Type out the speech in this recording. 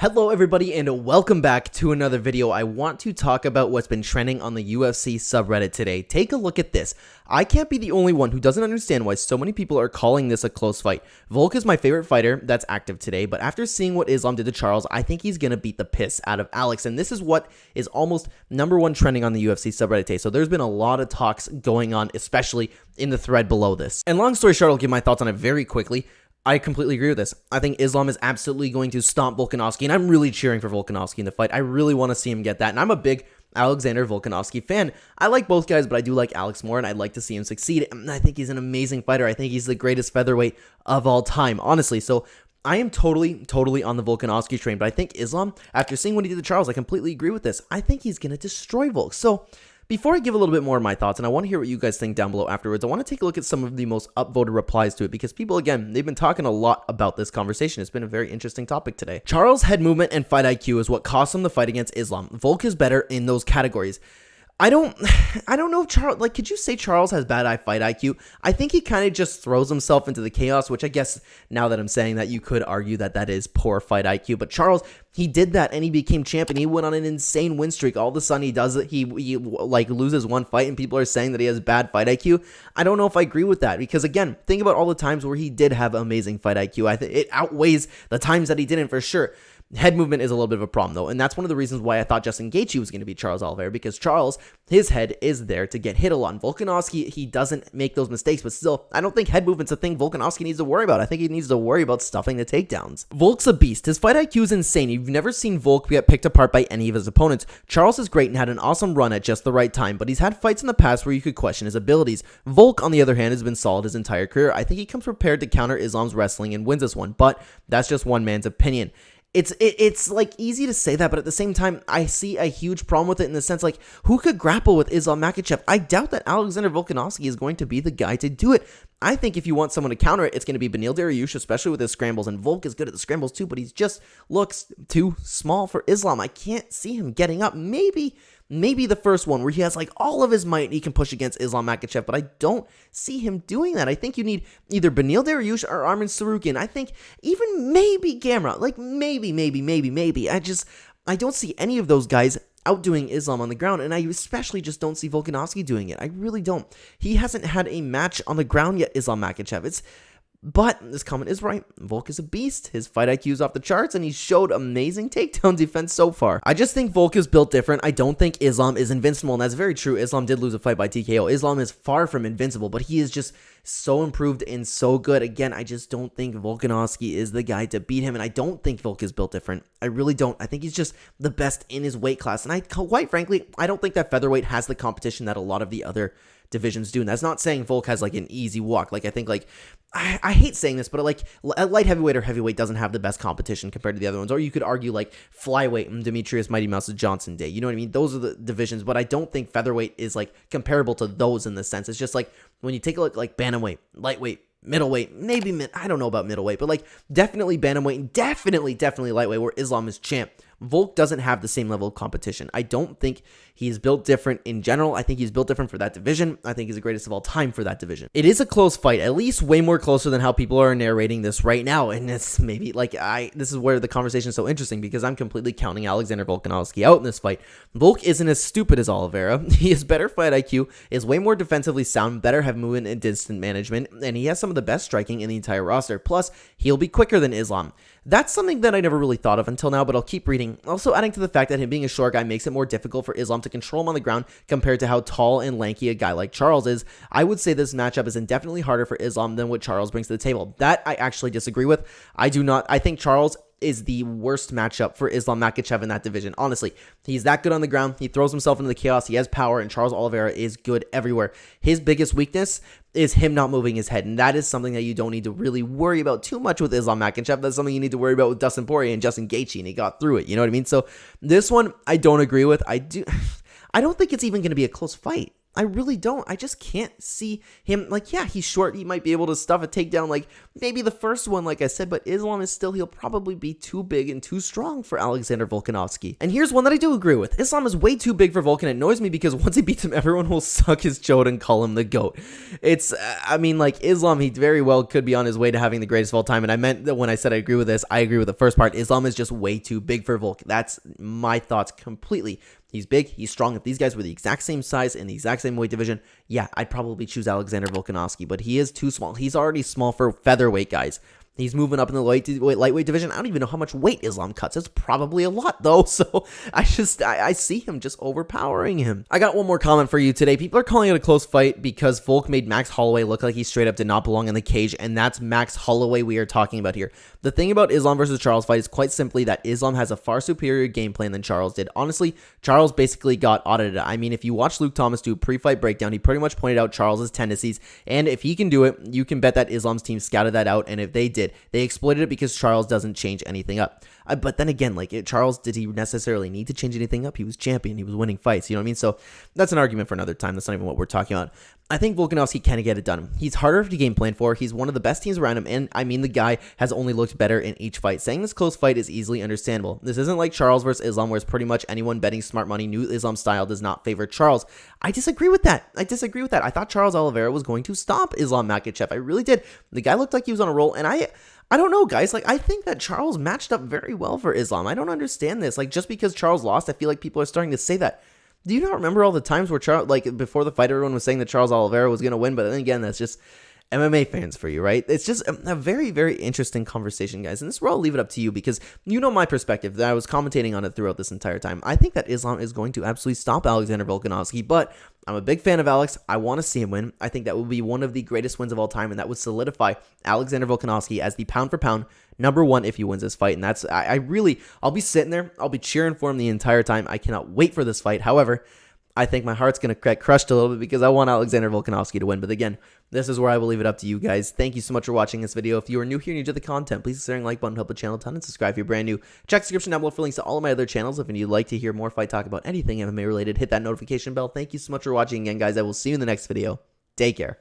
Hello everybody and welcome back to another video. I want to talk about what's been trending on the UFC subreddit today. Take a look at this. I can't be the only one who doesn't understand why so many people are calling this a close fight. Volk is my favorite fighter that's active today, but after seeing what Islam did to Charles, I think he's gonna beat the piss out of Alex, and this is what is almost #1 trending on the UFC subreddit today. So there's been a lot of talks going on, especially in the thread below this. And long story short, I'll give my thoughts on it very quickly. I completely agree with this. I think Islam is absolutely going to stomp Volkanovski, and I'm really cheering for Volkanovski in the fight. I really want to see him get that, and I'm a big Alexander Volkanovski fan. I like both guys, but I do like Alex more, and I'd like to see him succeed. And I think he's an amazing fighter. I think he's the greatest featherweight of all time, honestly. So I am totally on the Volkanovski train, but I think Islam, after seeing what he did to Charles, I completely agree with this. I think he's going to destroy Volk. So before I give a little bit more of my thoughts, and I want to hear what you guys think down below afterwards, I want to take a look at some of the most upvoted replies to it, because people, again, they've been talking a lot about this conversation. It's been a very interesting topic today. Charles' head movement and fight IQ is what cost him the fight against Islam. Volk is better in those categories. I don't know if Charles, could you say Charles has bad fight IQ? I think he kind of just throws himself into the chaos, which I guess now that I'm saying that, you could argue that that is poor fight IQ. But Charles, he did that and he became champion. He went on an insane win streak. All of a sudden he does it. He loses one fight and people are saying that he has bad fight IQ. I don't know if I agree with that, because again, think about all the times where he did have amazing fight IQ. I think it outweighs the times that he didn't, for sure. Head movement is a little bit of a problem, though, and that's one of the reasons why I thought Justin Gaethje was going to beat Charles Oliveira, because Charles, his head is there to get hit a lot. And Volkanovski, he doesn't make those mistakes, but still, I don't think head movement's a thing Volkanovski needs to worry about. I think he needs to worry about stuffing the takedowns. Volk's a beast. His fight IQ is insane. You've never seen Volk get picked apart by any of his opponents. Charles is great and had an awesome run at just the right time, but he's had fights in the past where you could question his abilities. Volk, on the other hand, has been solid his entire career. I think he comes prepared to counter Islam's wrestling and wins this one, but that's just one man's opinion. It's like easy to say that, but at the same time, I see a huge problem with it in the sense, like, who could grapple with Islam Makhachev? I doubt that Alexander Volkanovski is going to be the guy to do it. I think if you want someone to counter it, it's going to be Beneil Dariush, especially with his scrambles, and Volk is good at the scrambles too, but he just looks too small for Islam. I can't see him getting up. Maybe the first one where he has like all of his might and he can push against Islam Makhachev, but I don't see him doing that. I think you need either Beneil Dariush or Arman Tsarukyan. I think even maybe Gamrot, like maybe. I don't see any of those guys outdoing Islam on the ground, and I especially just don't see Volkanovski doing it. I really don't. He hasn't had a match on the ground yet, Islam Makhachev. But this comment is right. Volk is a beast. His fight IQ is off the charts, and he showed amazing takedown defense so far. I just think Volk is built different. I don't think Islam is invincible, and that's very true. Islam did lose a fight by TKO. Islam is far from invincible, but he is just so improved and so good. Again, I just don't think Volkanovski is the guy to beat him, and I don't think Volk is built different. I really don't. I think he's just the best in his weight class, and quite frankly, I don't think that featherweight has the competition that a lot of the other divisions do. And that's not saying Volk has like an easy walk. Like, I think I hate saying this, but like a light heavyweight or heavyweight doesn't have the best competition compared to the other ones. Or you could argue like flyweight and Demetrius Mighty Mouse Johnson Day. You know what I mean? Those are the divisions, but I don't think featherweight is like comparable to those in the sense. It's just like when you take a look like bantamweight, lightweight, middleweight, maybe I don't know about middleweight, but like definitely bantamweight and definitely lightweight, where Islam is champ. Volk doesn't have the same level of competition. I don't think he's built different in general. I think he's built different for that division. I think he's the greatest of all time for that division. It is a close fight, at least way more closer than how people are narrating this right now. And it's maybe like this is where the conversation is so interesting, because I'm completely counting Alexander Volkanovski out in this fight. Volk isn't as stupid as Oliveira. He has better fight IQ, is way more defensively sound, better head movement and distance management, and he has some of the best striking in the entire roster. Plus, he'll be quicker than Islam. That's something that I never really thought of until now, but I'll keep reading. Also adding to the fact that him being a short guy makes it more difficult for Islam to control him on the ground compared to how tall and lanky a guy like Charles is. I would say this matchup is indefinitely harder for Islam than what Charles brings to the table. That I actually disagree with. I think Charles is the worst matchup for Islam Makhachev in that division. Honestly, he's that good on the ground. He throws himself into the chaos. He has power, and Charles Oliveira is good everywhere. His biggest weakness is him not moving his head, and that is something that you don't need to really worry about too much with Islam Makhachev. That's something you need to worry about with Dustin Poirier and Justin Gaethje, and he got through it. You know what I mean? So this one, I don't agree with. I don't think it's even going to be a close fight. I really don't. I just can't see him. Like, yeah, he's short. He might be able to stuff a takedown, like maybe the first one, like I said, but Islam is still, he'll probably be too big and too strong for Alexander Volkanovski. And here's one that I do agree with. Islam is way too big for Volkan. It annoys me because once he beats him, everyone will suck his chode and call him the GOAT. It's, I mean, like, Islam, he very well could be on his way to having the greatest of all time. And I meant that when I said I agree with this, I agree with the first part. Islam is just way too big for Volk. That's my thoughts completely. He's big, he's strong. If these guys were the exact same size in the exact same weight division, yeah, I'd probably choose Alexander Volkanovski, but he is too small. He's already small for featherweight guys. He's moving up in the lightweight division. I don't even know how much weight Islam cuts. It's probably a lot, though. So I see him just overpowering him. I got one more comment for you today. People are calling it a close fight because Volk made Max Holloway look like he straight up did not belong in the cage, and that's Max Holloway we are talking about here. The thing about Islam versus Charles fight is quite simply that Islam has a far superior game plan than Charles did. Honestly, Charles basically got audited. I mean, if you watch Luke Thomas do a pre-fight breakdown, he pretty much pointed out Charles's tendencies, and if he can do it, you can bet that Islam's team scouted that out, and if they did, they exploited it because Charles doesn't change anything up. But then again, like, Charles, did he necessarily need to change anything up? He was champion. He was winning fights. You know what I mean? So that's an argument for another time. That's not even what we're talking about. I think Volkanovski can get it done. He's harder to game plan for. He's one of the best teams around him. And I mean, the guy has only looked better in each fight. Saying this close fight is easily understandable. This isn't like Charles versus Islam, where it's pretty much anyone betting smart money knew Islam's style does not favor Charles. I disagree with that. I thought Charles Oliveira was going to stop Islam Makhachev. I really did. The guy looked like he was on a roll. And I don't know, guys. Like, I think that Charles matched up very well for Islam. I don't understand this. Like, just because Charles lost, I feel like people are starting to say that. Do you not remember all the times where Charles, like, before the fight, everyone was saying that Charles Oliveira was going to win? But then again, that's just MMA fans for you, right? It's just a very, very interesting conversation, guys. And this is where I'll leave it up to you because you know my perspective that I was commentating on it throughout this entire time. I think that Islam is going to absolutely stop Alexander Volkanovski, but I'm a big fan of Alex. I want to see him win. I think that would be one of the greatest wins of all time, and that would solidify Alexander Volkanovski as the pound for pound #1 if he wins this fight. And that's, I'll be sitting there. I'll be cheering for him the entire time. I cannot wait for this fight. However, I think my heart's going to get crushed a little bit because I want Alexander Volkanovski to win. But again, this is where I will leave it up to you guys. Thank you so much for watching this video. If you are new here and you enjoy the content, please consider the like button to help the channel a ton and subscribe if you're brand new. Check the description down below for links to all of my other channels. If you'd like to hear more fight talk about anything MMA related, hit that notification bell. Thank you so much for watching again, guys. I will see you in the next video. Take care.